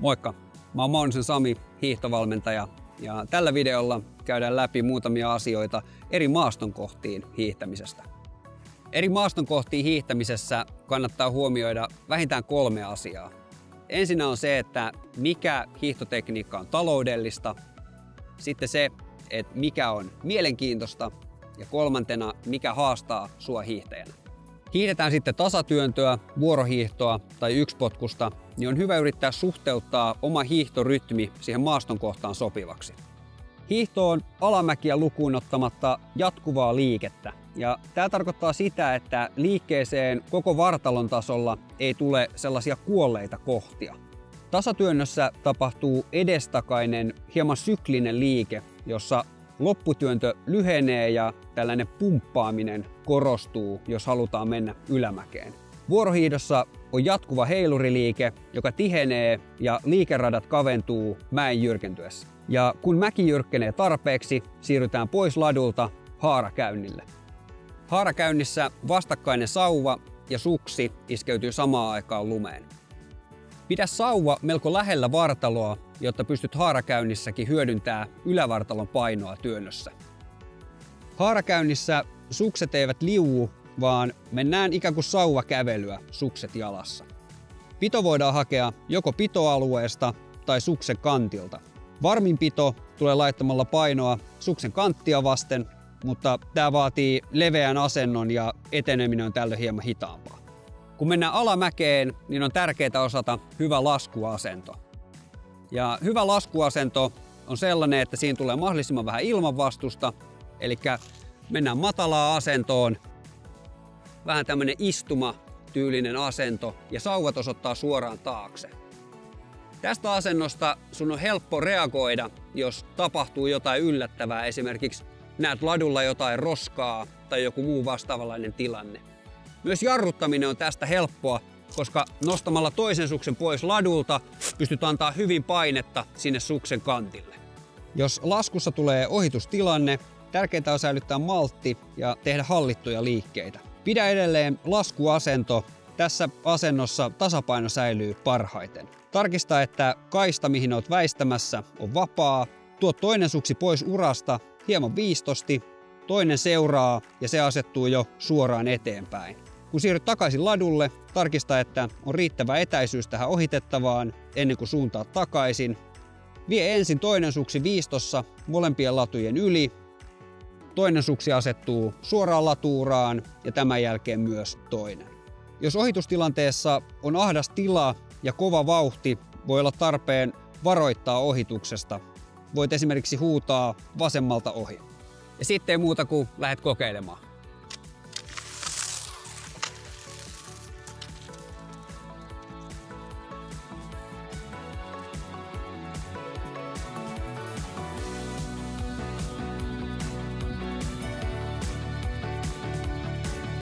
Moikka! Mä oon Maunisen Sami, hiihtovalmentaja, ja tällä videolla käydään läpi muutamia asioita eri maastonkohtiin hiihtämisestä. Eri maastonkohtiin hiihtämisessä kannattaa huomioida vähintään 3 asiaa. Ensinnä on se, että mikä hiihtotekniikka on taloudellista, sitten se, että mikä on mielenkiintoista, ja kolmantena, mikä haastaa sua hiihtäjänä. Hiihdetään sitten tasatyöntöä, vuorohiihtoa tai yksipotkusta, niin on hyvä yrittää suhteuttaa oma hiihtorytmi siihen maaston kohtaan sopivaksi. Hiihto on alamäkiä lukuun ottamatta jatkuvaa liikettä, ja tämä tarkoittaa sitä, että liikkeeseen koko vartalon tasolla ei tule sellaisia kuolleita kohtia. Tasatyönnössä tapahtuu edestakainen, hieman syklinen liike, jossa lopputyöntö lyhenee ja tällainen pumppaaminen korostuu, jos halutaan mennä ylämäkeen. Vuorohiihdossa on jatkuva heiluriliike, joka tihenee ja liikeradat kaventuu mäen jyrkentyessä. Ja kun mäki jyrkkenee tarpeeksi, siirrytään pois ladulta haarakäynnille. Haarakäynnissä vastakkainen sauva ja suksi iskeytyy samaan aikaan lumeen. Pidä sauva melko lähellä vartaloa, jotta pystyt haarakäynnissäkin hyödyntämään ylävartalon painoa työnnössä. Haarakäynnissä sukset eivät liuu, vaan mennään ikään kuin sauvakävelyä sukset jalassa. Pito voidaan hakea joko pitoalueesta tai suksen kantilta. Varmin pito tulee laittamalla painoa suksen kanttia vasten, mutta tämä vaatii leveän asennon ja eteneminen on tällöin hieman hitaampaa. Kun mennään alamäkeen, niin on tärkeää osata hyvä laskuasento. Ja hyvä laskuasento on sellainen, että siinä tulee mahdollisimman vähän ilmanvastusta, eli mennään matalaan asentoon, vähän tämmöinen istuma-tyylinen asento ja sauvat osoittaa suoraan taakse. Tästä asennosta sun on helppo reagoida, jos tapahtuu jotain yllättävää, esimerkiksi näet ladulla jotain roskaa tai joku muu vastaavanlainen tilanne. Myös jarruttaminen on tästä helppoa, koska nostamalla toisen suksen pois ladulta pystyt antaa hyvin painetta sinne suksen kantille. Jos laskussa tulee ohitustilanne, tärkeintä on säilyttää maltti ja tehdä hallittuja liikkeitä. Pidä edelleen laskuasento. Tässä asennossa tasapaino säilyy parhaiten. Tarkista, että kaista, mihin olet väistämässä, on vapaa. Tuo toinen suksi pois urasta hieman viistosti. Toinen seuraa ja se asettuu jo suoraan eteenpäin. Kun siirryt takaisin ladulle, tarkista, että on riittävä etäisyys tähän ohitettavaan ennen kuin suuntaat takaisin. Vie ensin toinen suksi viistossa molempien latujen yli. Toinen suksi asettuu suoraan latuuraan ja tämän jälkeen myös toinen. Jos ohitustilanteessa on ahdas tila ja kova vauhti, voi olla tarpeen varoittaa ohituksesta. Voit esimerkiksi huutaa vasemmalta ohi. Ja sitten ei muuta kuin lähdet kokeilemaan.